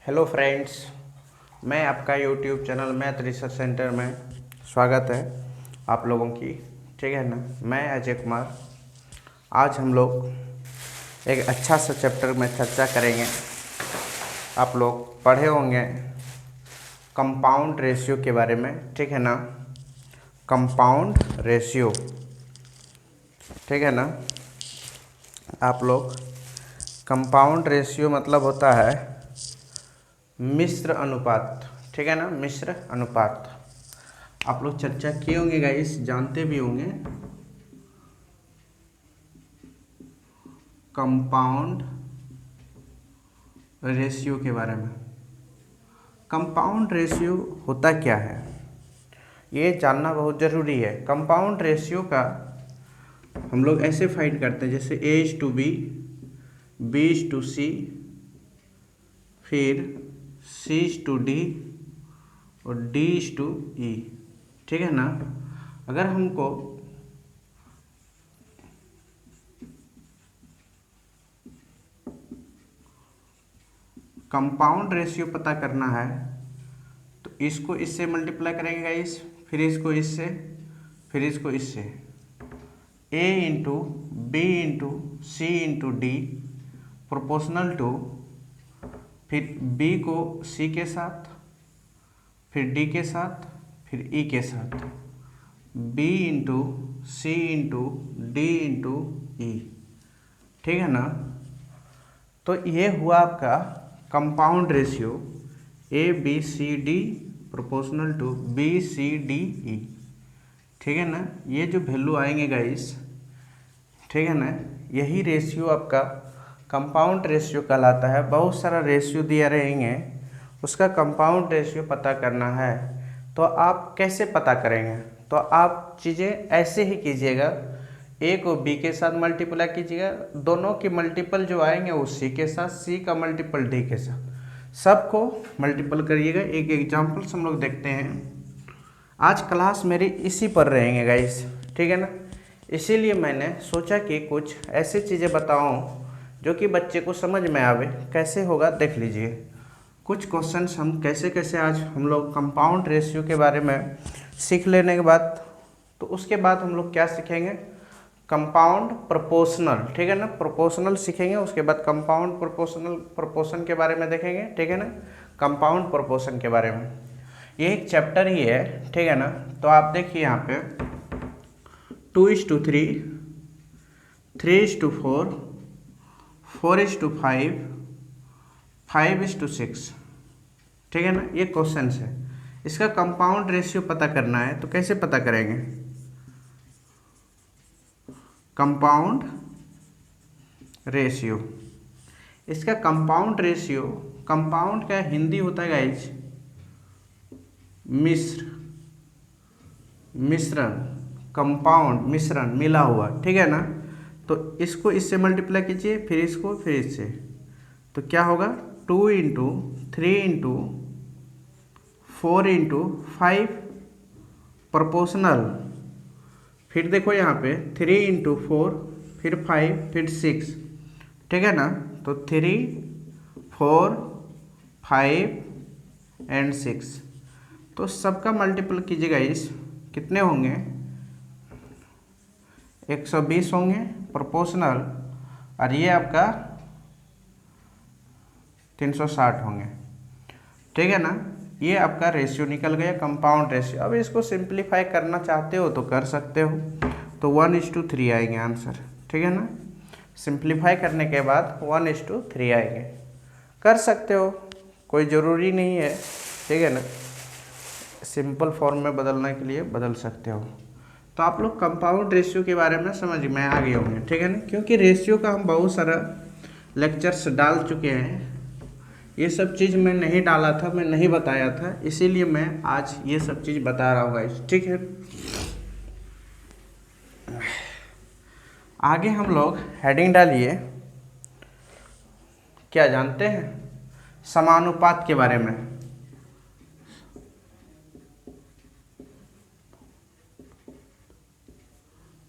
Hello friends, मैं आपका YouTube channel math research centre में स्वागत है आप लोगों की। ठीक है ना। मैं अजय कुमार। आज हम लोग एक अच्छा सा चैप्टर में चर्चा करेंगे। आप लोग पढ़े होंगे कंपाउंड रेशियो के बारे में। ठीक है ना। कंपाउंड रेशियो, ठीक है ना। आप लोग कंपाउंड रेशियो मतलब होता है मिश्र अनुपात। ठीक है ना, मिश्र अनुपात। आप लोग चर्चा किए होंगे गाइस, जानते भी होंगे कंपाउंड रेशियो के बारे में। कंपाउंड रेशियो होता क्या है ये जानना बहुत ज़रूरी है। कंपाउंड रेशियो का हम लोग ऐसे फाइंड करते हैं, जैसे A:B, B:C, फिर C:D और D:E। ठीक है ना। अगर हमको कंपाउंड रेशियो पता करना है तो इसको इससे मल्टीप्लाई करेंगे गाइस, फिर इसको इससे, फिर इसको इससे। A into B into C into D proportional to, फिर B को C के साथ, फिर D के साथ, फिर E के साथ। B into C into D into E। ठीक है ना। तो ये हुआ आपका compound ratio ABCD proportional to BCDE। ठीक है ना। ये जो वैल्यू आएंगे गाइस, ठीक है ना, यही रेशियो आपका कंपाउंड रेशियो कहलाता है। बहुत सारा रेशियो दिया रहेंगे, उसका कंपाउंड रेशियो पता करना है तो आप कैसे पता करेंगे? तो आप चीज़ें ऐसे ही कीजिएगा, ए को बी के साथ मल्टीप्लाई कीजिएगा, दोनों की मल्टीपल जो आएंगे वो सी के साथ, सी का मल्टीपल डी के साथ, सबको मल्टीपल करिएगा। एक एग्जाम्पल्स हम लोग देखते हैं। आज क्लास मेरी इसी पर रहेंगे गाइस, ठीक है ना। इसीलिए मैंने सोचा कि कुछ ऐसी चीज़ें बताऊं जो कि बच्चे को समझ में आवे। कैसे होगा देख लीजिए। कुछ क्वेश्चंस हम कैसे कैसे आज हम लोग कंपाउंड रेशियो के बारे में सीख लेने के बाद, तो उसके बाद हम लोग क्या सीखेंगे? Compound proportional. ठीक है ना, प्रोपोर्शनल सीखेंगे। उसके बाद कंपाउंड प्रोपोर्शनल, प्रोपोर्शन के बारे में देखेंगे। ठीक है ना, कंपाउंड प्रोपोर्शन के बारे में। ये एक चैप्टर ही है, ठीक है ना। तो आप देखिए यहाँ पे 2:3, 3:4, 4:5, 5:6। ठीक है ना, ये क्वेश्चन है। इसका कंपाउंड रेशियो पता करना है तो कैसे पता करेंगे? कंपाउंड रेशियो, इसका कंपाउंड रेशियो, कंपाउंड का हिंदी होता है गाइज मिश्र, मिश्रण, कंपाउंड मिश्रण, मिला हुआ। ठीक है ना। तो इसको इससे मल्टीप्लाई कीजिए, फिर इसको, फिर इससे, तो क्या होगा? 2 इंटू 3 इंटू 4 इंटू 5 प्रोपोर्शनल, फिर देखो यहाँ पे 3 इंटू 4, फिर 5, फिर 6। ठीक है ना। तो 3, 4, 5 एंड 6, तो सबका मल्टीपल कीजिएगा। इस कितने होंगे? 120 होंगे प्रोपोर्शनल, और ये आपका 360 होंगे। ठीक है ना। ये आपका रेशियो निकल गया, कंपाउंड रेशियो। अब इसको सिंप्लीफाई करना चाहते हो तो कर सकते हो, तो 1:3 आएंगे आंसर। ठीक है ना। सिंप्लीफाई करने के बाद 1:3 आएंगे। कर सकते हो, कोई ज़रूरी नहीं है। ठीक है ना, सिंपल फॉर्म में बदलने के लिए बदल सकते हो। तो आप लोग कंपाउंड रेशियो के बारे में समझ में आ गए होंगे। ठीक है ना, क्योंकि रेशियो का हम बहुत सारा लेक्चर्स डाल चुके हैं। ये सब चीज़ मैं नहीं डाला था, मैं नहीं बताया था, इसीलिए मैं आज ये सब चीज़ बता रहा हूँ गाइस। ठीक है। आगे हम लोग हेडिंग डालिए, क्या जानते हैं? समानुपात के बारे में।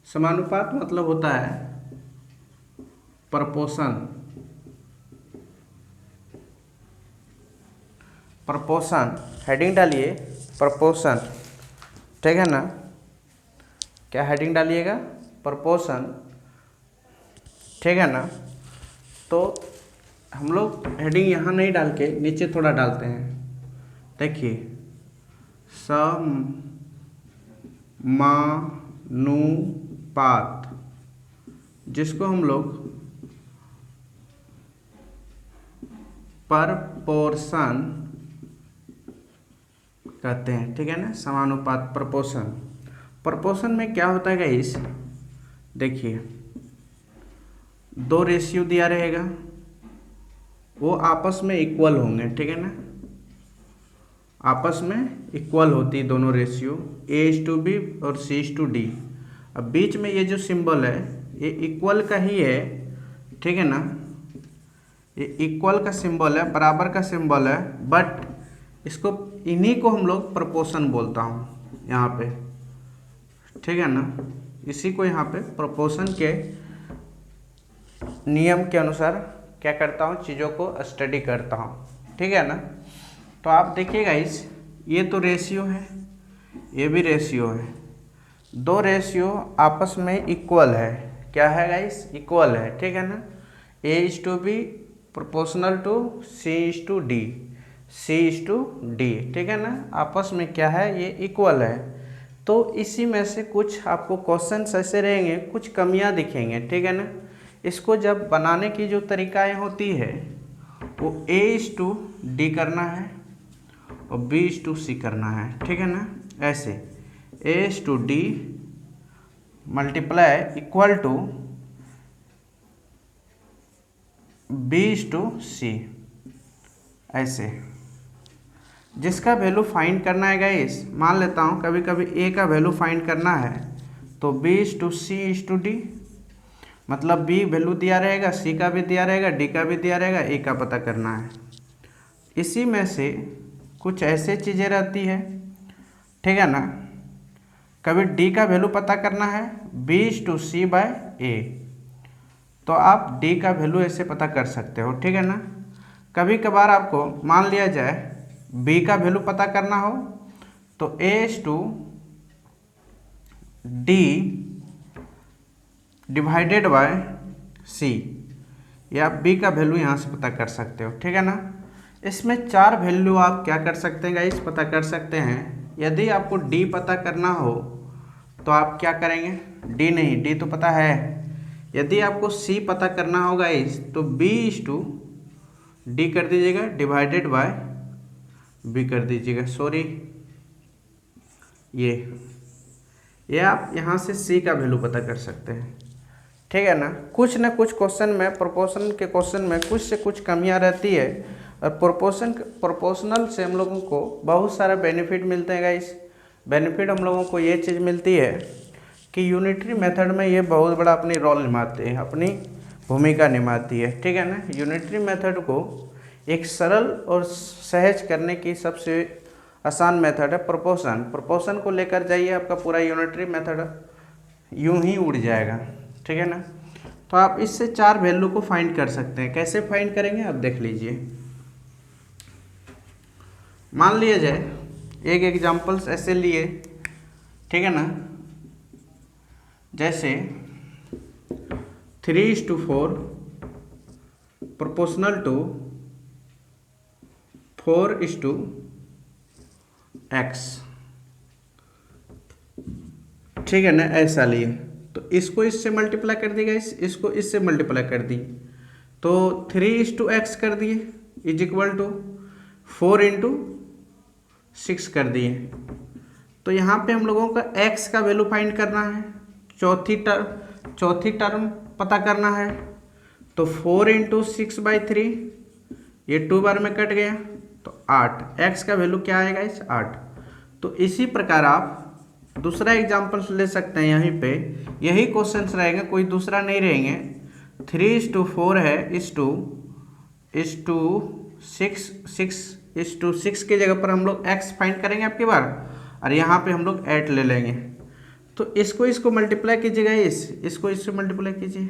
समानुपात मतलब होता है प्रपोर्शन, प्रोपोर्शन, हेडिंग डालिए प्रोपोर्शन, ठीक है ना। क्या हेडिंग डालिएगा? प्रोपोर्शन, ठीक है ना। तो हम लोग हेडिंग यहाँ नहीं डाल के नीचे थोड़ा डालते हैं। देखिए समानुपात, जिसको हम लोग प्रपोर्शन कहते हैं, ठीक है ना। समानुपात, प्रोपोर्शन। प्रोपोर्शन में क्या होता है गाइस, देखिए दो रेशियो दिया रहेगा, वो आपस में इक्वल होंगे, ठीक है ना। आपस में इक्वल होती है दोनों रेशियो, A:B और C:D। अब बीच में ये जो सिंबल है ये इक्वल का ही है, ठीक है ना। ये इक्वल का सिंबल है, बराबर का सिंबल है, बट इसको इन्हीं को हम लोग प्रोपोर्शन बोलता हूँ यहाँ पे, ठीक है ना। इसी को यहाँ पे प्रोपोर्शन के नियम के अनुसार क्या करता हूँ, चीज़ों को स्टडी करता हूँ, ठीक है ना। तो आप देखिए गाइस, ये तो रेशियो है, ये भी रेशियो है, दो रेशियो आपस में इक्वल है। क्या है गाइस? इक्वल है, ठीक है ना। A:B proportional to C:D, C:D, ठीक है ना। आपस में क्या है, ये इक्वल है। तो इसी में से कुछ आपको क्वेश्चंस ऐसे रहेंगे, कुछ कमियां दिखेंगे, ठीक है ना। इसको जब बनाने की जो तरीकाएं होती है वो A:D करना है और B:C करना है, ठीक है ना। ऐसे A:D multiply equal to B:C, ऐसे। जिसका वैल्यू फाइंड करना है गाइस, मान लेता हूँ कभी कभी A का वैल्यू फाइंड करना है तो B:C:D, मतलब B वैल्यू दिया रहेगा, C का भी दिया रहेगा, D का भी दिया रहेगा, A का पता करना है। इसी में से कुछ ऐसे चीज़ें रहती है, ठीक है ना। कभी D का वैल्यू पता करना है B:C/A, तो आप D का वैल्यू ऐसे पता कर सकते हो, ठीक है ना। कभी कभार आपको मान लिया जाए B का वैल्यू पता करना हो तो A:D डिवाइडेड बाय C, या आप B का वैल्यू यहाँ से पता कर सकते हो, ठीक है ना। इसमें 4 वैल्यू आप क्या कर सकते हैं गाइस, पता कर सकते हैं। यदि आपको D पता करना हो तो आप क्या करेंगे, D नहीं, D तो पता है। यदि आपको C पता करना हो गाइस तो B:D कर दीजिएगा, डिवाइडेड बाय B कर दीजिएगा, सॉरी ये आप यहाँ से C का वैल्यू पता कर सकते हैं, ठीक है ना। कुछ क्वेश्चन में, प्रोपोर्शन के क्वेश्चन में कुछ से कुछ कमियां रहती है, और प्रोपोर्शनल से हम लोगों को बहुत सारे बेनिफिट मिलते हैं गाइस। बेनिफिट हम लोगों को ये चीज़ मिलती है कि यूनिटरी मेथड में ये बहुत बड़ा अपनी रोल निभाते हैं, अपनी भूमिका निभाती है, ठीक है ना। यूनिटरी मेथड को एक सरल और सहज करने की सबसे आसान मेथड है प्रोपोर्शन। प्रोपोर्शन को लेकर जाइए, आपका पूरा यूनिटरी मेथड यूं ही उड़ जाएगा, ठीक है ना। तो आप इससे 4 वैल्यू को फाइंड कर सकते हैं। कैसे फाइंड करेंगे आप देख लीजिए। मान लिया जाए एक एग्जांपल्स ऐसे लिए, ठीक है ना, जैसे 3:4 प्रोपोर्शनल टू 4:X, ठीक है ना, ऐसा लिए। तो इसको इससे मल्टीप्लाई कर दिएगा, इसको इससे मल्टीप्लाई कर दी, तो 3:X कर दिए इज इक्वल टू 4:6 कर दिए। तो यहाँ पे हम लोगों का x का वैल्यू फाइंड करना है, चौथी टर्म पता करना है। तो 4×6/3, ये 2 बार में कट गया तो 8, x का वैल्यू क्या आएगा इस 8। तो इसी प्रकार आप दूसरा एग्जाम्पल ले सकते हैं। यहीं पे यही क्वेश्चंस रहेंगे, कोई दूसरा नहीं रहेंगे। 3:4 है, इस टू 6 की जगह पर हम लोग x फाइंड करेंगे आपकी बार, और यहाँ पे हम लोग 8 ले लेंगे। तो इसको मल्टीप्लाई कीजिएगा, इसको इससे मल्टीप्लाई कीजिए,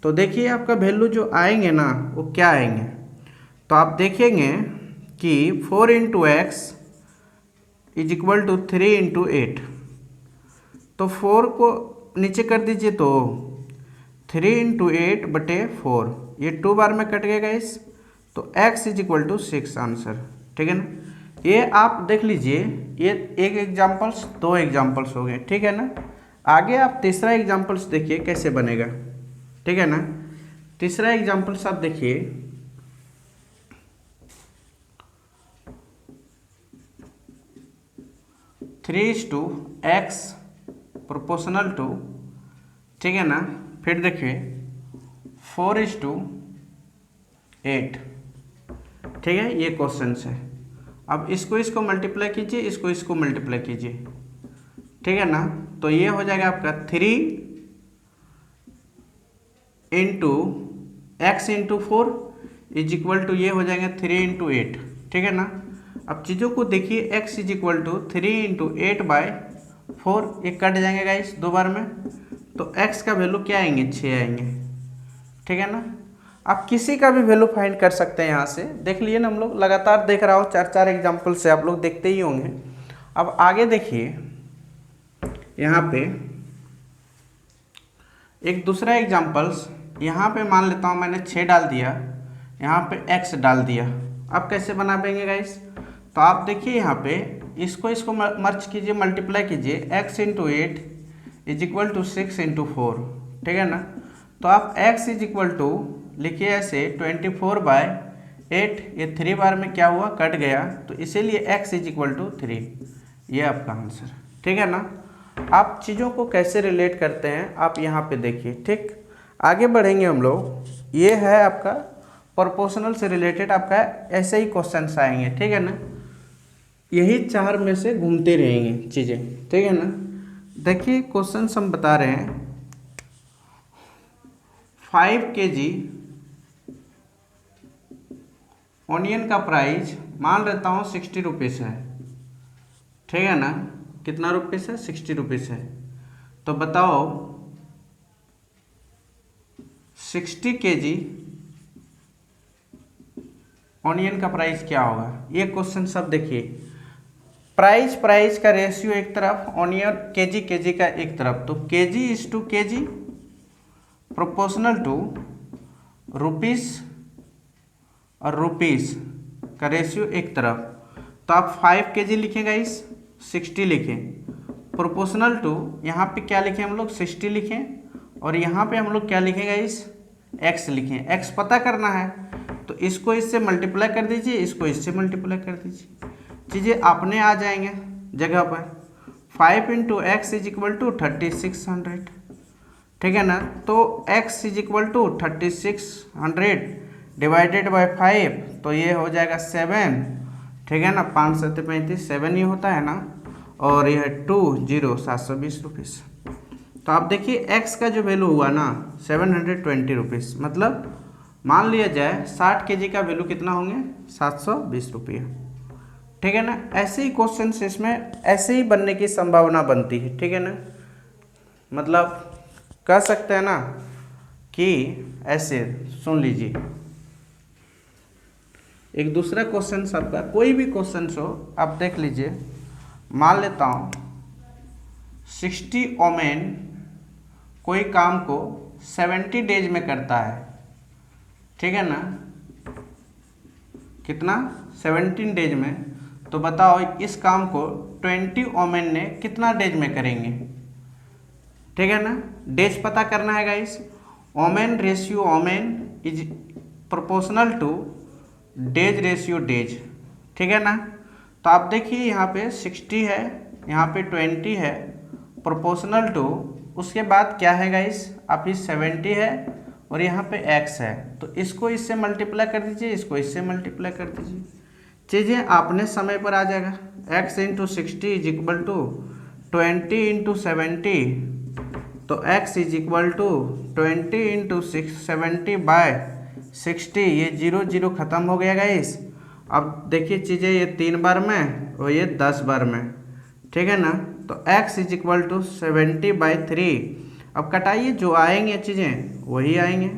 तो देखिए आपका वैल्यू जो आएंगे ना वो क्या आएंगे। तो आप देखेंगे कि 4 into x is equal to 3 into 8। तो 4 को नीचे कर दीजिए तो 3 इंटू 8 बटे 4, ये 2 बार में कट गया गाइस, तो x is equal to 6 answer. ठीक है ना, ये आप देख लीजिए, ये एक एग्जाम्पल्स, 2 एग्जाम्पल्स हो गए। ठीक है ना, आगे आप तीसरा एग्जाम्पल्स देखिए कैसे बनेगा। ठीक है ना, तीसरा एग्जाम्पल्स आप देखिए, three is to x proportional to, ठीक है ना, फिर देखिए 4 इज टू 8। ठीक है, ये क्वेश्चन है। अब इसको मल्टीप्लाई कीजिए, इसको मल्टीप्लाई कीजिए। ठीक है ना, तो ये हो जाएगा आपका 3 into x into 4 is equal to, ये हो जाएगा 3 इंटू 8। ठीक है ना, अब चीज़ों को देखिए, x is equal to 3 into 8 by 4, ये कट जाएंगे गाइस 2 बार में, तो x का वैल्यू क्या आएंगे, 6 आएंगे। ठीक है ना, आप किसी का भी वैल्यू फाइंड कर सकते हैं यहाँ से। देख लिए ना, हम लोग लगातार देख रहा हूँ, 4 एग्जाम्पल से आप लोग देखते ही होंगे। अब आगे देखिए, यहाँ पे एक दूसरा एग्जाम्पल्स, यहाँ पे मान लेता हूँ मैंने 6 डाल दिया, यहाँ पे x डाल दिया। अब कैसे बना पाएंगे गाइस, तो आप देखिए यहाँ पे इसको मर्ज कीजिए, मल्टीप्लाई कीजिए, x into 8 is equal to 6 into 4। ठीक है ना, तो आप x इज इक्वल टू लिखिए ऐसे 24 बाय 8, ये 3 बार में क्या हुआ, कट गया, तो इसीलिए x इज इक्वल टू 3, ये आपका आंसर। ठीक है ना, आप चीज़ों को कैसे रिलेट करते हैं आप यहाँ पे देखिए। ठीक, आगे बढ़ेंगे हम लोग, ये है आपका प्रोपोर्शनल से रिलेटेड, आपका ऐसे ही क्वेश्चन आएंगे। ठीक है ना, यही 4 में से घूमते रहेंगे चीज़ें। ठीक है ना, देखिए क्वेश्चन हम बता रहे हैं, 5 kg ऑनियन का प्राइस मान लेता हूँ 60 रुपीज़ है। ठीक है ना, कितना रुपीज़ है, 60 रुपीज़ है। तो बताओ 60 kg ऑनियन का प्राइस क्या होगा। ये क्वेश्चन सब देखिए, प्राइस का रेशियो एक तरफ, ऑनियन केजी का एक तरफ, तो kg is to kg proportional to rupees और रुपीस का रेशियो एक तरफ। तो आप 5 kg लिखें गाइस, 60 लिखें, प्रोपोर्शनल टू यहाँ पे क्या लिखें हम लोग, 60 लिखें, और यहाँ पे हम लोग क्या लिखें गाइस, x लिखें। x पता करना है, तो इसको इससे मल्टीप्लाई कर दीजिए, इसको इससे मल्टीप्लाई कर दीजिए, चीज़ें अपने आ जाएंगे जगह पर। 5 into x is equal to 3600। ठीक है ना, तो x is equal to 3600 divided by 5, तो ये हो जाएगा 7। ठीक है ना, 5 7 35, 7 ही होता है ना, और यह 20 720 रुपीज़। तो आप देखिए x का जो वैल्यू हुआ ना 720 रुपीज़, मतलब मान लिया जाए 60 kg का वैल्यू कितना होंगे, 720 रुपये। ठीक है ना, ऐसे ही क्वेश्चन इसमें ऐसे ही बनने की संभावना बनती है। ठीक है ना, मतलब कह सकते हैं ना कि ऐसे सुन लीजिए, एक दूसरा क्वेश्चन आपका कोई भी क्वेश्चन हो आप देख लीजिए, मान लेता हूँ 60 वोमेन कोई काम को 70 डेज में करता है। ठीक है ना, कितना, 17 डेज में, तो बताओ इस काम को 20 वोमेन ने कितना डेज में करेंगे। ठीक है ना, डेज पता करना है guys, women ratio women is proportional two days ratio days. ठीक है ना, तो आप देखिए यहाँ पे 60 है, यहाँ पे 20 है, प्रोपोर्शनल टू, उसके बाद क्या है गाइस, आप इस 70 है और यहाँ पे x है, तो इसको इससे मल्टीप्लाई कर दीजिए, इसको इससे मल्टीप्लाई कर दीजिए, चीज़ें अपने समय पर आ जाएगा। x into 60 is equal to 20 into 70, तो x is equal to 20 into 70 by 60, ये 0 0 खत्म हो गया गाइस। अब देखिए चीज़ें, ये 3 बार में और ये 10 बार में। ठीक है ना, तो x is equal to 70 by 3। अब कटाइए, जो आएंगे चीज़ें वही आएंगे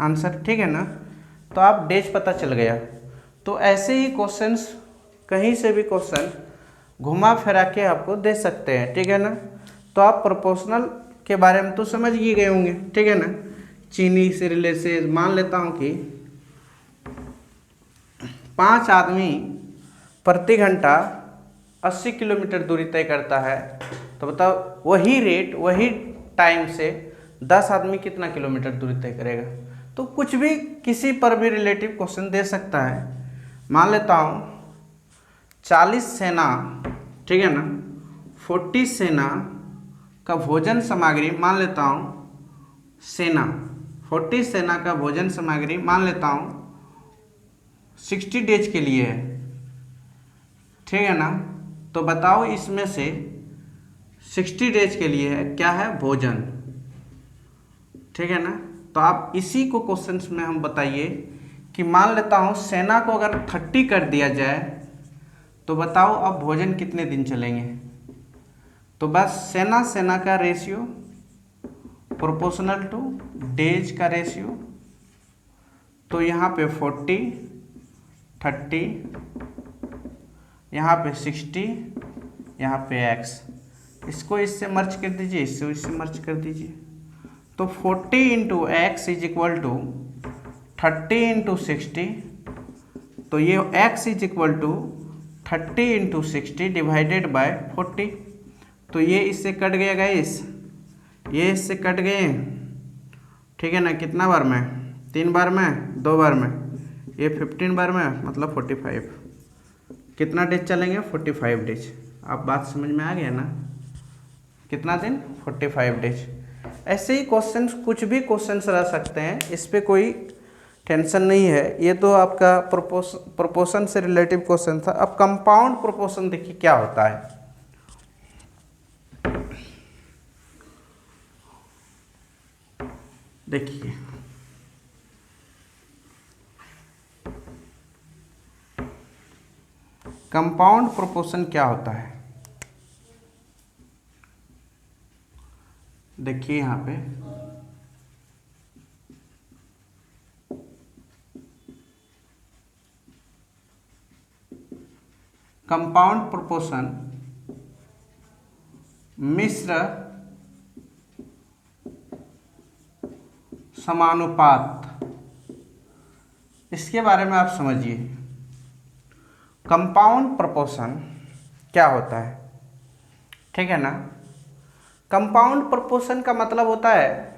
आंसर। ठीक है ना, तो आप डेज पता चल गया, तो ऐसे ही क्वेश्चंस कहीं से भी क्वेश्चन घुमा फिरा के आपको दे सकते हैं, ठीक है ना। तो आप प्रोपोर्शनल के बारे में तो समझ ही गए होंगे, ठीक है ना। चीनी से रिलेटेड मान लेता हूँ कि 5 आदमी प्रति घंटा 80 किलोमीटर दूरी तय करता है, तो बताओ वही रेट वही टाइम से 10 आदमी कितना किलोमीटर दूरी तय करेगा। तो कुछ भी किसी पर भी रिलेटिव क्वेश्चन दे सकता है। मान लेता हूँ 40 सेना, ठीक है ना, 40 सेना का भोजन सामग्री मान लेता हूँ सेना 40 सेना का भोजन सामग्री मान लेता हूँ 60 डेज के लिए है, ठीक है ना। तो बताओ इसमें से 60 डेज के लिए है क्या है भोजन, ठीक है ना। तो आप इसी को क्वेश्चंस में हम बताइए कि मान लेता हूँ सेना को अगर 30 कर दिया जाए तो बताओ अब भोजन कितने दिन चलेंगे। तो बस सेना का रेशियो प्रोपोर्शनल टू डेज का रेशियो, तो यहाँ पे 40 30 यहाँ पे 60 यहाँ पे x, इसको इससे मर्ज कर दीजिए, इससे मर्ज कर दीजिए। तो 40 into x is equal to 30 into 60, तो ये x is equal to 30 into 60 divided by 40। तो ये इससे कट गया गाइस, ये इससे कट गए, ठीक है ना। कितना बार में, 3 बार में, 2 बार में, ये 15 बार में, मतलब 45। कितना डेज चलेंगे 45 डेज। आप बात समझ में आ गया ना, कितना दिन 45 डेज। ऐसे ही क्वेश्चंस कुछ भी क्वेश्चंस रह सकते हैं, इस पे कोई टेंशन नहीं है। ये तो आपका प्रोपोर्शन से रिलेटिव क्वेश्चन था। अब कंपाउंड प्रोपोर्शन देखिए क्या होता है। देखिए कंपाउंड प्रोपोर्शन क्या होता है, देखिए यहाँ पे कंपाउंड प्रोपोर्शन मिश्र समानुपात, इसके बारे में आप समझिए। कंपाउंड प्रोपोर्शन क्या होता है, ठीक है ना। कंपाउंड प्रोपोर्शन का मतलब होता है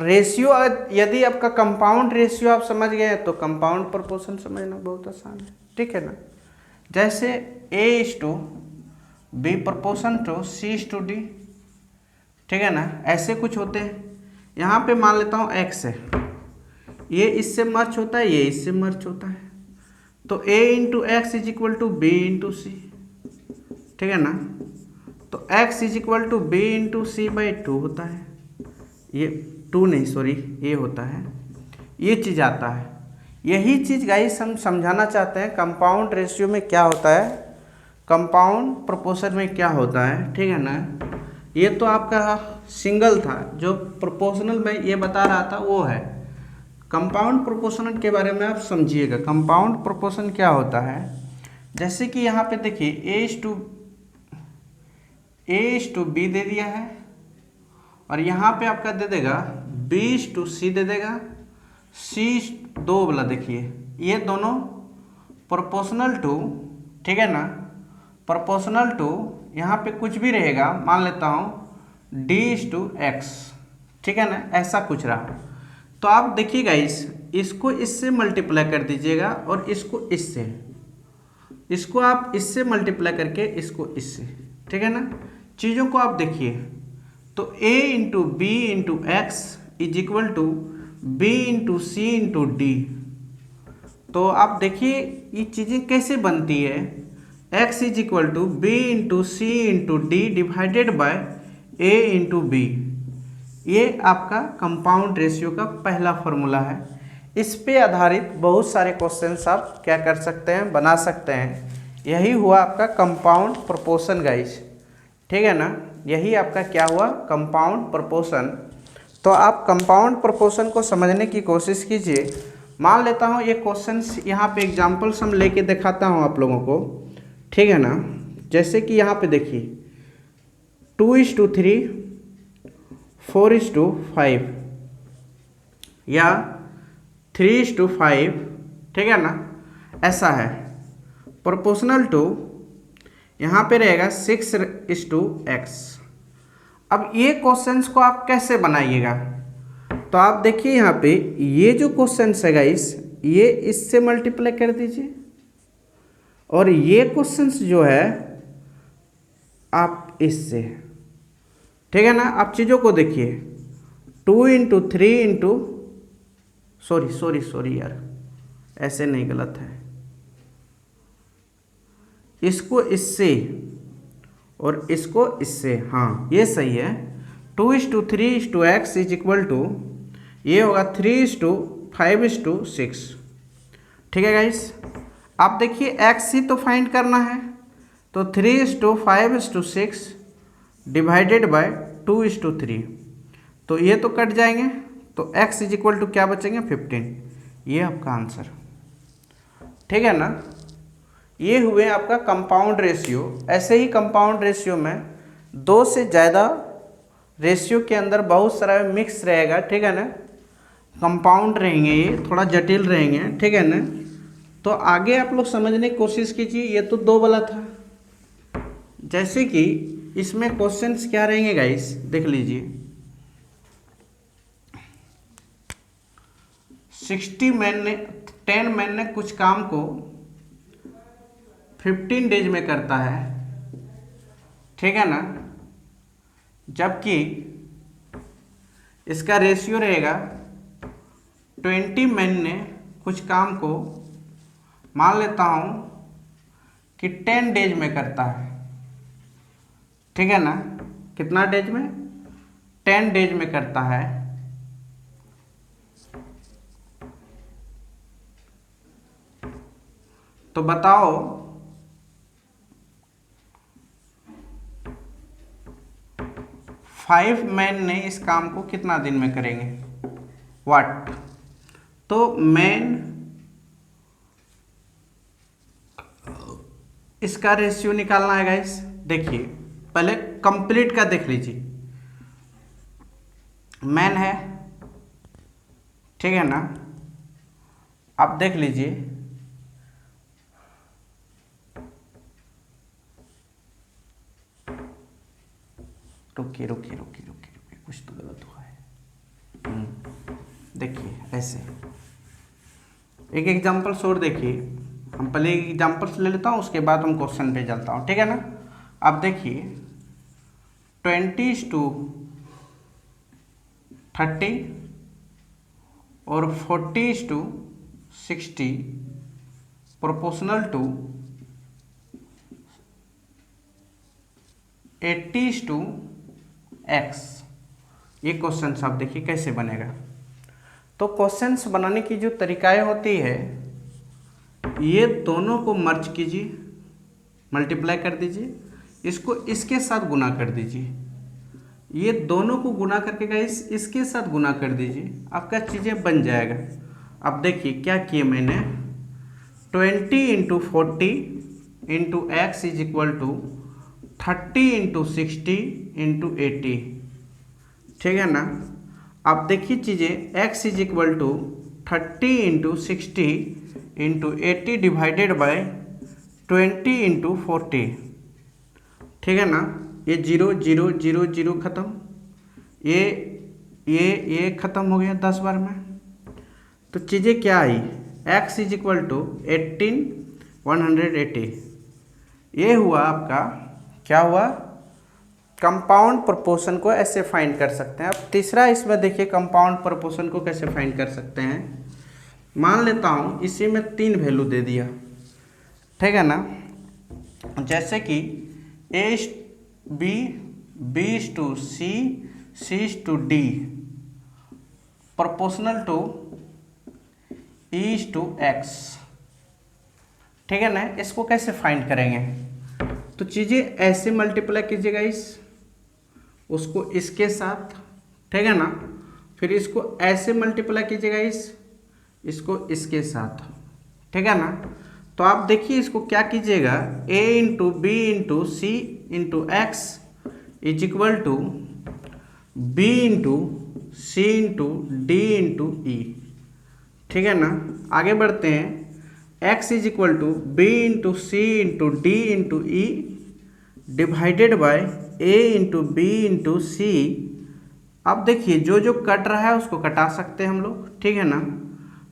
रेशियो। यदि आपका कंपाउंड रेशियो आप समझ गए तो कंपाउंड प्रोपोर्शन समझना बहुत आसान है, ठीक है ना। जैसे A:B प्रोपोर्शन टू C:D, ठीक है ना। ऐसे कुछ होते हैं। यहाँ पे मान लेता हूँ x है, ये इससे मर्ज होता है, ये इससे मर्ज होता है, तो A into x is equal to B into C, ठीक है ना। तो x is equal to B into C by 2 होता है, ये 2 नहीं सॉरी ये होता है, ये चीज़ आता है। यही चीज़ गाइस हम समझाना चाहते हैं कंपाउंड रेशियो में क्या होता है, कंपाउंड प्रोपोर्शन में क्या होता है, ठीक है ना। ये तो आपका सिंगल था, जो प्रोपोर्शनल में ये बता रहा था वो है। कंपाउंड प्रोपोर्शन के बारे में आप समझिएगा। कंपाउंड प्रोपोर्शन क्या होता है, जैसे कि यहाँ पे देखिए A:B दे दिया है, और यहाँ पे आपका दे देगा B:C दे देगा, C2 वाला देखिए ये दोनों प्रोपोर्शनल टू, ठीक है ना, प्रोपोर्शनल टू यहाँ पे कुछ भी रहेगा, मान लेता हूँ D:X, ठीक है ना, ऐसा कुछ रहा। तो आप देखिएगा इसको इससे मल्टीप्लाई कर दीजिएगा और इसको इससे, इसको आप इससे मल्टीप्लाई करके इसको इससे, ठीक है ना। चीज़ों को आप देखिए तो A into B into x is equal to B into C into D. तो आप देखिए ये चीज़ें कैसे बनती है, x is equal to B into C into D divided by A into B. ये आपका कंपाउंड रेशियो का पहला फॉर्मूला है। इस पे आधारित बहुत सारे क्वेश्चंस आप क्या कर सकते हैं, बना सकते हैं। यही हुआ आपका कंपाउंड प्रोपोर्शन गाइस, ठीक है ना। यही आपका क्या हुआ, कंपाउंड प्रोपोर्शन। तो आप कंपाउंड प्रोपोर्शन को समझने की कोशिश कीजिए। मान लेता हूँ ये क्वेश्चंस यहाँ पे एग्जांपल्स हम लेके दिखाता हूँ आप लोगों को, ठीक है ना। जैसे कि यहाँ पे देखिए 2:3, 4:5 या 3:5, ठीक है ना, ऐसा है। प्रोपोर्शनल टू यहाँ पे रहेगा 6:x। अब ये क्वेश्चंस को आप कैसे बनाइएगा, तो आप देखिए यहाँ पे ये जो क्वेश्चंस है गाइस, ये इससे मल्टीप्लाई कर दीजिए, और ये क्वेश्चंस जो है आप इससे, ठीक है ना। आप चीज़ों को देखिए 2 × 3 सॉरी यार, ऐसे नहीं, गलत है। इसको इससे और इसको इससे, हाँ ये सही है। 2:3:x इज इक्वल टू, ये होगा 3:5:6, ठीक है गाइस। आप देखिए x ही तो फाइंड करना है, तो 3:5:6 डिवाइडेड बाय 2:3, तो ये तो कट जाएंगे, तो x इज इक्वल टू क्या बचेंगे 15। ये आपका आंसर, ठीक है ना। ये हुए आपका कंपाउंड रेशियो। ऐसे ही कंपाउंड रेशियो में 2 से ज़्यादा रेशियो के अंदर बहुत सारा मिक्स रहेगा, ठीक है ना। कंपाउंड रहेंगे, ये थोड़ा जटिल रहेंगे, ठीक है ना। तो आगे आप लोग समझने की कोशिश कीजिए। ये तो 2 वाला था, जैसे कि इसमें क्वेश्चंस क्या रहेंगे गाइस, देख लीजिए। 10 मैन ने कुछ काम को 15 डेज में करता है, ठीक है ना, जबकि इसका रेशियो रहेगा 20 मैन ने कुछ काम को, मान लेता हूं कि 10 डेज में करता है, ठीक है ना। कितना डेज में, 10 डेज में करता है। तो बताओ 5 मैन ने इस काम को कितना दिन में करेंगे, व्हाट। तो मैन, इसका रेशियो निकालना है गाइस। देखिए पहले कंप्लीट का देख लीजिए। मैन है, ठीक है ना। आप देख लीजिए, रुकिए, कुछ तो गलत हुआ है। देखिए ऐसे एक एग्जांपल्स और देखिए। हम पहले एग्जांपल्स ले लेता हूँ, उसके बाद हम क्वेश्चन पे चलता हूँ, ठीक है ना। आप देखिए 20:30 और 40:60 प्रोपोर्शनल टू 80:x। ये क्वेश्चन आप देखिए कैसे बनेगा। तो क्वेश्चंस बनाने की जो तरीकाएं होती है, ये दोनों को मर्ज कीजिए, मल्टीप्लाई कर दीजिए, इसको इसके साथ गुना कर दीजिए, ये दोनों को गुना करके गाइस इसके साथ गुना कर दीजिए, आपका चीज़ें बन जाएगा। अब देखिए क्या किए मैंने, 20 × 40 × x इज इक्वल टू 30 × 60 × 80, ठीक है ना। आप देखिए चीज़ें, x is equal to 30 × 60 × 80 divided by 20 × 40, ठीक है ना। ये 0 0 0 0 खत्म, ये खत्म हो गया 10 बार में। तो चीज़ें क्या आई, x इज इक्वल टू 180। ये हुआ आपका, क्या हुआ, कंपाउंड प्रोपोर्शन को ऐसे फाइंड कर सकते हैं। अब तीसरा इसमें देखिए कंपाउंड प्रोपोर्शन को कैसे फाइंड कर सकते हैं। मान लेता हूँ इसी में 3 वैल्यू दे दिया, ठीक है ना। जैसे कि A/B, B/C, C/D proportional to E/X, ठीक है ना। इसको कैसे फाइंड करेंगे, तो चीज़ें ऐसे मल्टीप्लाई कीजिएगा, उसको इसके साथ, ठीक है ना। फिर इसको ऐसे मल्टीप्लाई कीजिएगा, इसको इसके साथ, ठीक है ना। तो आप देखिए इसको क्या कीजिएगा, a into B into C into x is equal to B into C into D into E, ठीक है ना। आगे बढ़ते हैं, x is equal to B into C into D into E divided by a into B into C. अब देखिए जो जो कट रहा है उसको कटा सकते हैं हम लोग, ठीक है ना।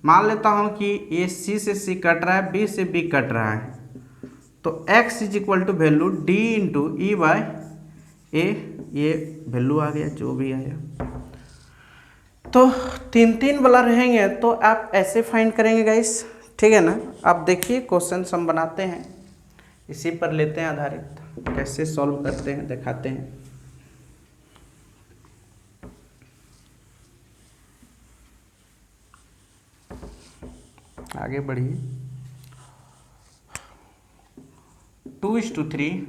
मान लेता हूँ कि ये c से c कट रहा है, b से b कट रहा है, तो x is equal to value d into E by A, ये वैल्यू आ गया जो भी आया। तो 3 वाला रहेंगे तो आप ऐसे फाइंड करेंगे गाइस, ठीक है ना। आप देखिए क्वेश्चन हम बनाते हैं, इसी पर लेते हैं आधारित, कैसे सॉल्व करते हैं दिखाते हैं। आगे बढ़िए। 2:3,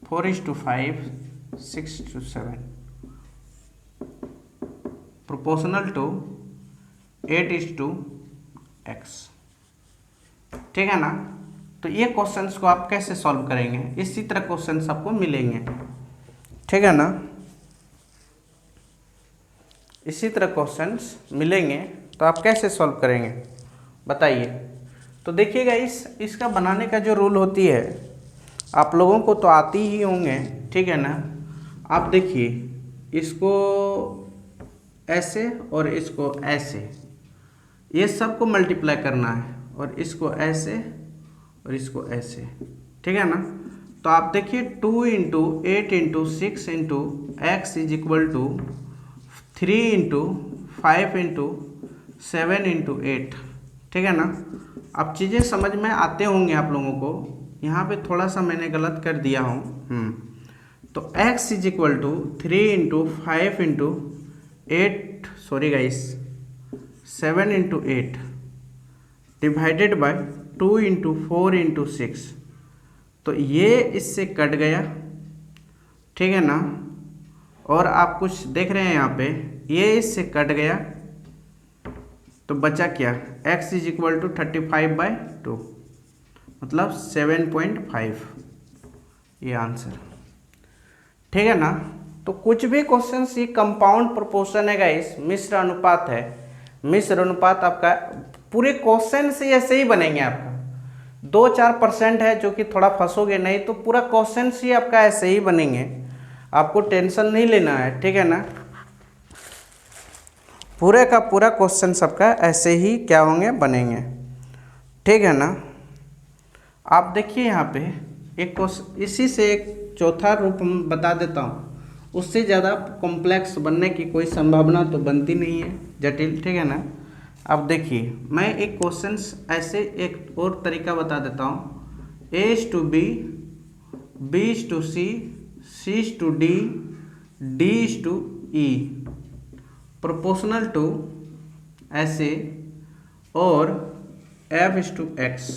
4:5, 6:7 प्रोपोर्शनल टू 8:x, ठीक है ना। तो ये क्वेश्चंस को आप कैसे सॉल्व करेंगे, इसी तरह क्वेश्चंस आपको मिलेंगे, ठीक है ना। इसी तरह क्वेश्चंस मिलेंगे तो आप कैसे सॉल्व करेंगे बताइए। तो देखिएगा इसका बनाने का जो रूल होती है आप लोगों को तो आती ही होंगे, ठीक है ना। आप देखिए इसको ऐसे और इसको ऐसे, ये सबको मल्टीप्लाई करना है, और इसको ऐसे और इसको ऐसे, ठीक है ना। तो आप देखिए 2 into 8 into 6 into x is equal to 3 into 5 into 7 into 8, ठीक है ना। अब चीज़ें समझ में आते होंगे आप लोगों को। यहाँ पे थोड़ा सा मैंने गलत कर दिया हूँ। तो x is equal to 3 into 5 into 8, sorry guys 7 into 8 divided by 2 into 4 into 6। तो ये इससे कट गया, ठीक है ना। और आप कुछ देख रहे हैं यहाँ पे, ये इससे कट गया, तो बचा क्या, x इज इक्वल टू 35/2 मतलब 7.5, ये आंसर, ठीक है ना। तो कुछ भी क्वेश्चंस ये कंपाउंड प्रोपोर्शन है गाइस, मिश्र अनुपात है। मिश्र अनुपात आपका पूरे क्वेश्चन से ऐसे ही बनेंगे, आपका 2-4% है जो कि थोड़ा फंसोगे नहीं, तो पूरा क्वेश्चन से आपका ऐसे ही बनेंगे, आपको टेंशन नहीं लेना है, ठीक है ना। पूरे का पूरा क्वेश्चन सबका ऐसे ही क्या होंगे, बनेंगे, ठीक है ना। आप देखिए यहाँ पे एक क्वेश्चन, इसी से एक चौथा रूप हम बता देता हूँ, उससे ज़्यादा कॉम्प्लेक्स बनने की कोई संभावना तो बनती नहीं है, जटिल, ठीक है ना। अब देखिए मैं एक क्वेश्चन ऐसे एक और तरीका बता देता हूँ, a is to b, b is to c, c is to d, d is to e proportional to ऐसे और f is to x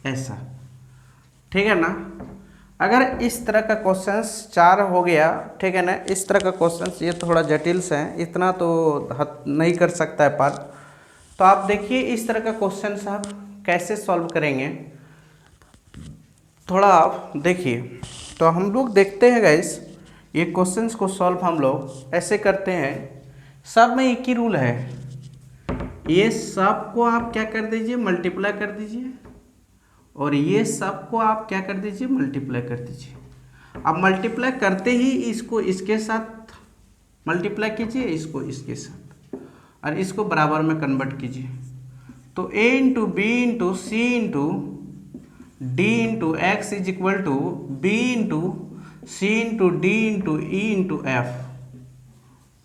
ऐसा, ठीक है ना। अगर इस तरह का क्वेश्चंस 4 हो गया, ठीक है ना, इस तरह का क्वेश्चंस ये थोड़ा जटिल से हैं, इतना तो नहीं कर सकता है पार। तो आप देखिए इस तरह का क्वेश्चंस आप कैसे सॉल्व करेंगे, थोड़ा आप देखिए। तो हम लोग देखते हैं गाइस, ये क्वेश्चंस को सॉल्व हम लोग ऐसे करते हैं, सब में एक ही रूल है, ये सब को आप क्या कर दीजिए, मल्टीप्लाई कर दीजिए, और ये सब को आप क्या कर दीजिए, मल्टीप्लाई कर दीजिए। अब मल्टीप्लाई करते ही इसको इसके साथ मल्टीप्लाई कीजिए, इसको इसके साथ, और इसको बराबर में कन्वर्ट कीजिए। तो a into B into C into D into x is equal to B into C into D into E into F,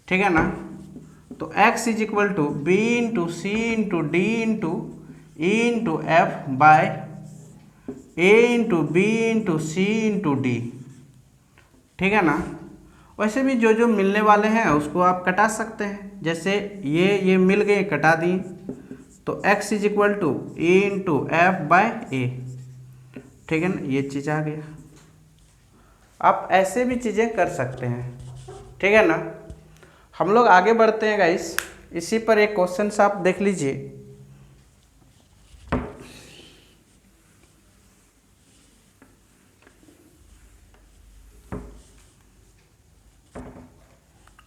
ठीक है ना। तो x is equal to B into C into D into E into F by A into B into C into D, ठीक है ना। वैसे भी जो जो मिलने वाले हैं उसको आप कटा सकते हैं, जैसे ये मिल गए, कटा दिए, तो x is equal to A into F by A, ठीक है ना, ये चीज़ आ गया। आप ऐसे भी चीज़ें कर सकते हैं, ठीक है ना। हम लोग आगे बढ़ते हैं गाइस, इसी पर एक क्वेश्चन आप देख लीजिए,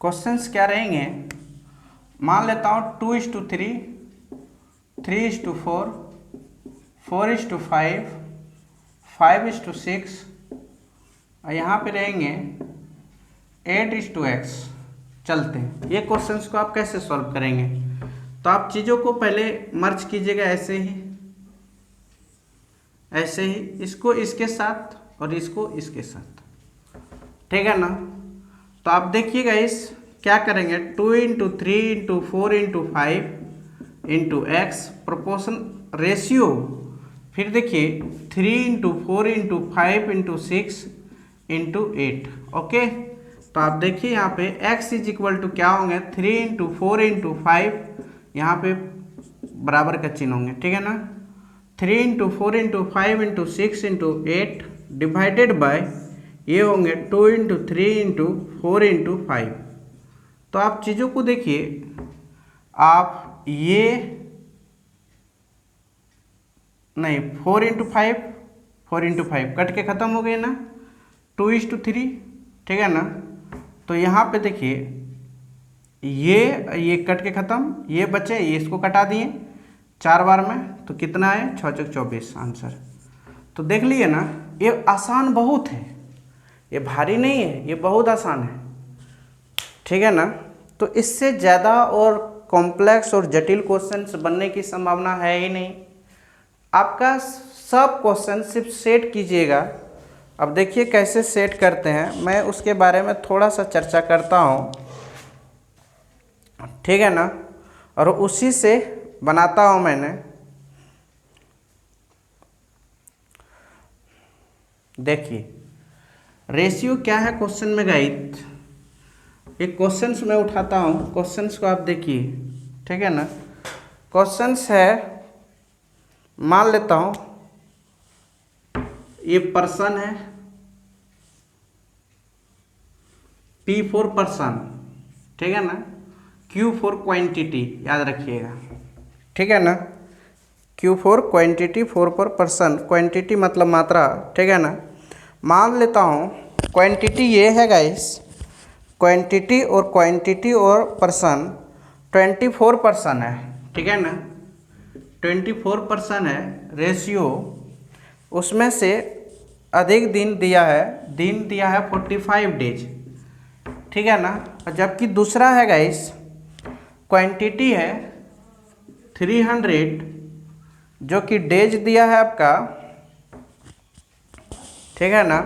क्वेश्चंस क्या रहेंगे, मान लेता हूँ 2:3, 3:4, 4:5, 5:6 और यहाँ पे रहेंगे 8:x। चलते हैं, ये क्वेश्चंस को आप कैसे सॉल्व करेंगे। तो आप चीज़ों को पहले मर्ज कीजिएगा ऐसे ही, इसको इसके साथ और इसको इसके साथ, ठीक है ना। तो आप देखिएगा इस क्या करेंगे, 2 × 3 × 4 × 5 × x प्रोपोर्शन रेशियो, फिर देखिए 3 × 4 × 5 × 6 × 8। ओके, तो आप देखिए यहाँ पे x = क्या होंगे, 3 × 4 × 5, यहाँ पे बराबर का चिन्ह होंगे, ठीक है ना। 3 × 4 × 5 × 6 × 8 डिवाइडेड बाय ये होंगे 2 × 3 × 4 × 5। तो आप चीज़ों को देखिए, आप ये नहीं 4 × 5 कट के ख़त्म हो गए ना, 2:3, ठीक है ना। तो यहाँ पे देखिए ये कट के ख़त्म, ये बचे, ये इसको कटा दिए 4 बार में, तो कितना है 6 × 24 आंसर। तो देख लिए ना, ये आसान बहुत है, ये भारी नहीं है, ये बहुत आसान है, ठीक है ना। तो इससे ज़्यादा और कॉम्प्लेक्स और जटिल क्वेश्चंस बनने की संभावना है ही नहीं। आपका सब क्वेश्चन सिर्फ सेट कीजिएगा। अब देखिए कैसे सेट करते हैं, मैं उसके बारे में थोड़ा सा चर्चा करता हूँ, ठीक है ना, और उसी से बनाता हूँ मैंने। देखिए रेशियो क्या है क्वेश्चन में गाइस, एक क्वेश्चंस मैं उठाता हूँ, क्वेश्चंस को आप देखिए, ठीक है ना। क्वेश्चंस है, मान लेता हूँ ये पर्सन है, P फॉर पर्सन, ठीक है ना, Q फॉर क्वांटिटी, याद रखिएगा, ठीक है ना। Q for quantity, for person, quantity मतलब मात्रा, ठीक है ना। मान लेता हूँ क्वांटिटी ये है गाइस, क्वांटिटी और पर्सन 24 पर्सन है, ठीक है ना, 24 पर्सन है। रेशियो उसमें से अधिक दिन दिया है 45 डेज, ठीक है ना। और जबकि दूसरा है गाइस, क्वांटिटी है 300, जो कि डेज दिया है आपका, ठीक है ना,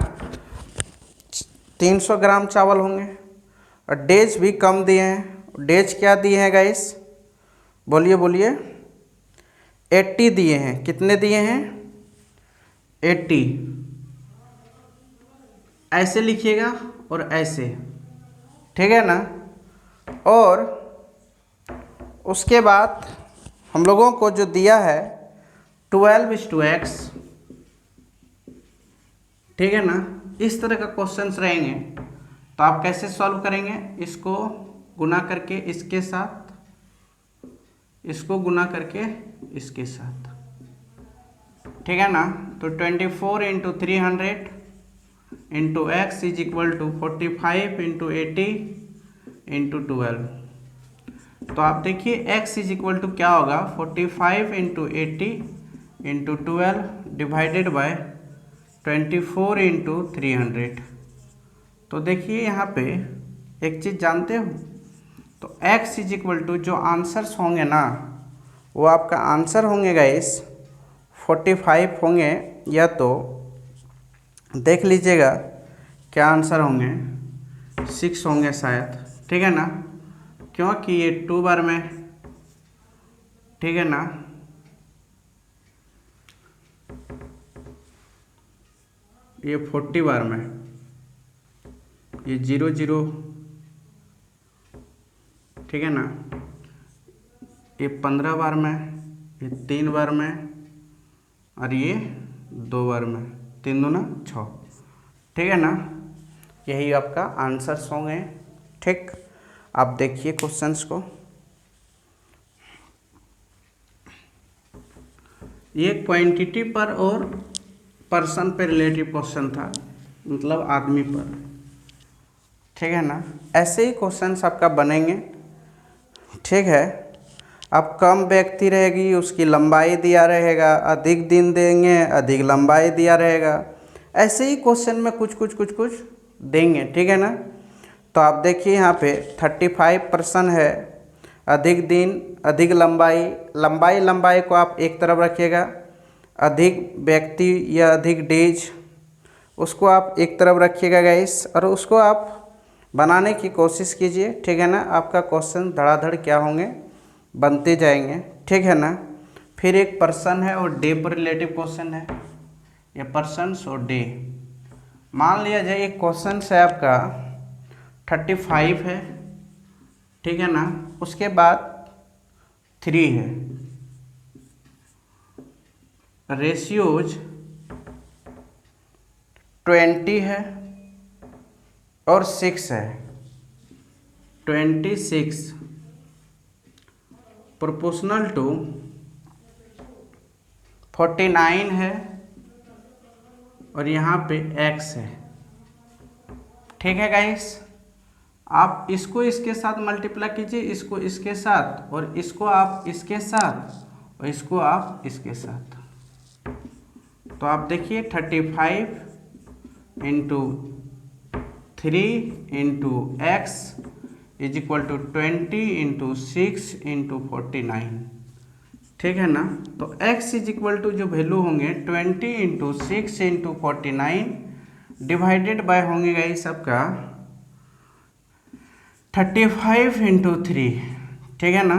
300 ग्राम चावल होंगे, और डेज भी कम दिए हैं। डेज क्या दिए हैं गाइस, बोलिए 80 दिए हैं। कितने दिए हैं, 80। ऐसे लिखिएगा और ऐसे, ठीक है ना। और उसके बाद हम लोगों को जो दिया है 12:x, ठीक है ना। इस तरह का क्वेश्चंस रहेंगे। तो आप कैसे सॉल्व करेंगे, इसको गुना करके इसके साथ, इसको गुना करके इसके साथ, ठीक है ना। तो 24 × 300 × x = 45 × 80 × 12। तो आप देखिए x = क्या होगा, 45 × 80 × 12 डिवाइडेड बाय 24 × 300। तो देखिए यहाँ पे एक चीज़ जानते हो, तो x = जो आंसर्स होंगे ना, वो आपका आंसर होंगे गाइस 45 होंगे, या तो देख लीजिएगा क्या आंसर होंगे, 6 होंगे शायद, ठीक है ना, क्योंकि ये 2 बार में, ठीक है ना। ये 40 बार में, ये 0 0, ठीक है ना, ये 15 बार में, ये 3 बार में, और ये 2 बार में, 3 दूना 6, ठीक है ना। यही आपका आंसर्स होंगे, ठीक। आप देखिए क्वेश्चंस को, ये क्वांटिटी पर और पर्सन पे रिलेटिव क्वेश्चन था, मतलब आदमी पर। ठीक है ना। ऐसे ही क्वेश्चंस आपका बनेंगे, ठीक है। अब कम व्यक्ति रहेगी उसकी लंबाई दिया रहेगा, अधिक दिन देंगे अधिक लंबाई दिया रहेगा, ऐसे ही क्वेश्चन में कुछ कुछ देंगे, ठीक है ना। तो आप देखिए यहाँ पे 35% है, अधिक दिन अधिक लंबाई, लंबाई को आप एक तरफ रखिएगा, अधिक व्यक्ति या अधिक डेज उसको आप एक तरफ रखिएगा गाइस, और उसको आप बनाने की कोशिश कीजिए, ठीक है ना। आपका क्वेश्चन धड़ाधड़ क्या होंगे, बनते जाएंगे, ठीक है ना। फिर एक पर्सन है और डे पर रिलेटिव क्वेश्चन है, या पर्सन्स और डे। मान लिया जाए एक क्वेश्चन है आपका 35 है, ठीक है ना, उसके बाद 3 है, रेशियोज 20 है और 6 है, 26 प्रोपोर्शनल टू 49 है, और यहाँ पे x है, ठीक है गाइस। आप इसको इसके साथ मल्टीप्लाई कीजिए, इसको इसके साथ, और इसको आप इसके साथ, और इसको आप इसके साथ। तो आप देखिए 35 into 3 into x is equal to 20 into 6 into 49, ठीक है ना। तो x इज इक्वल टू जो वैल्यू होंगे 20 इंटू 6 इंटू 49 डिवाइडेड बाय होंगे गाइस आपका 35 इंटू 3, ठीक है ना।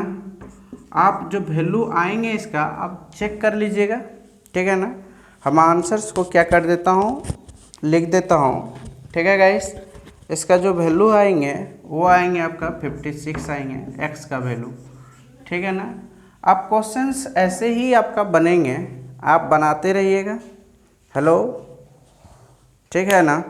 आप जो वैल्यू आएंगे इसका आप चेक कर लीजिएगा, ठीक है ना। हम आंसर्स को क्या कर देता हूँ, लिख देता हूँ, ठीक है गाइस। इसका जो वैल्यू आएंगे वो आएंगे आपका 56 आएंगे x का वैल्यू, ठीक है ना। आप क्वेश्चंस ऐसे ही आपका बनेंगे, आप बनाते रहिएगा, हेलो, ठीक है ना।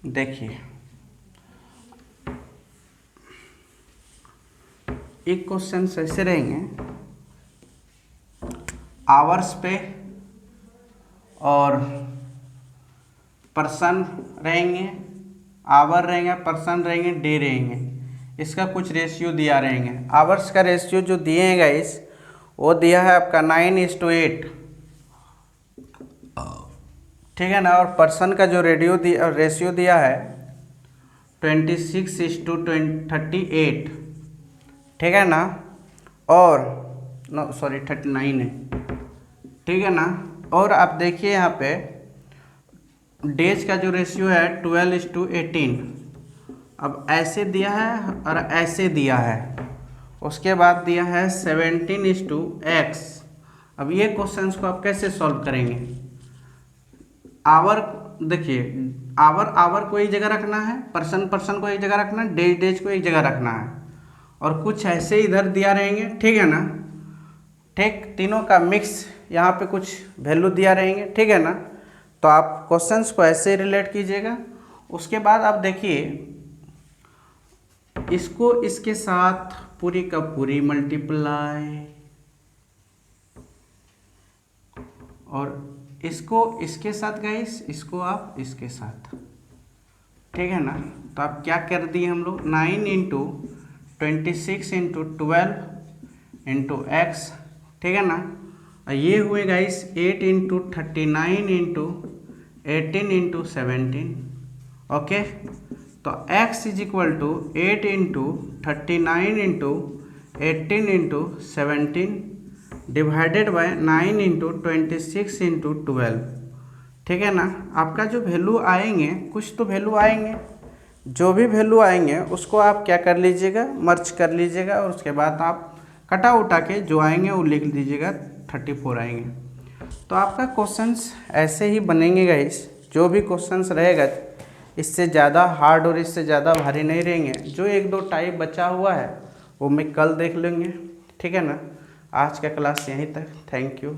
देखिए एक क्वेश्चन ऐसे रहेंगे, आवर्स पे और पर्सन रहेंगे, आवर रहेंगे, पर्सन रहेंगे, डे रहेंगे, इसका कुछ रेशियो दिया रहेंगे। आवर्स का रेशियो जो दिए हैं गाइस वो दिया है आपका 9:8, ठीक है ना। और पर्सन का जो रेशियो दिया है 26:38, ठीक है ना। और नो सॉरी 39 है, ठीक है ना। और आप देखिए यहाँ पे डेज का जो रेशियो है 12:18, अब ऐसे दिया है और ऐसे दिया है, उसके बाद दिया है 17:x। अब ये क्वेश्चंस को आप कैसे सॉल्व करेंगे। आवर देखिए, आवर को एक जगह रखना है, पर्सन को एक जगह रखना है, डेज को एक जगह रखना है, और कुछ ऐसे इधर दिया रहेंगे, ठीक है ना। ठीक, तीनों का मिक्स यहाँ पे कुछ वैल्यू दिया रहेंगे, ठीक है ना। तो आप क्वेश्चंस को ऐसे रिलेट कीजिएगा। उसके बाद आप देखिए इसको इसके साथ पूरी का पूरी मल्टीप्लाई, और इसको इसके साथ गाइस, इसको आप इसके साथ, ठीक है ना। तो आप क्या कर दिए हम लोग 9 इंटू 26 इंटू 12 इंटू एक्स, ठीक है ना। ये हुए guys 8 into 39 into 18 into 17, okay. तो x is equal to 8 into 39 into 18 into 17 divided by 9 into 26 into 12, ठीक है ना। आपका जो वैल्यू आएंगे, कुछ तो वैल्यू आएंगे, जो भी वैल्यू आएंगे उसको आप क्या कर लीजिएगा, मर्ज कर लीजिएगा, और उसके बाद आप कटा उठा के जो आएंगे वो लिख लीजिएगा, 34 आएंगे। तो आपका क्वेश्चंस ऐसे ही बनेंगे गाइस। जो भी क्वेश्चंस रहेगा इससे ज़्यादा हार्ड और इससे ज़्यादा भारी नहीं रहेंगे। जो एक दो टाइप बचा हुआ है वो मैं कल देख लेंगे, ठीक है ना। आज का क्लास यहीं तक, थैंक यू।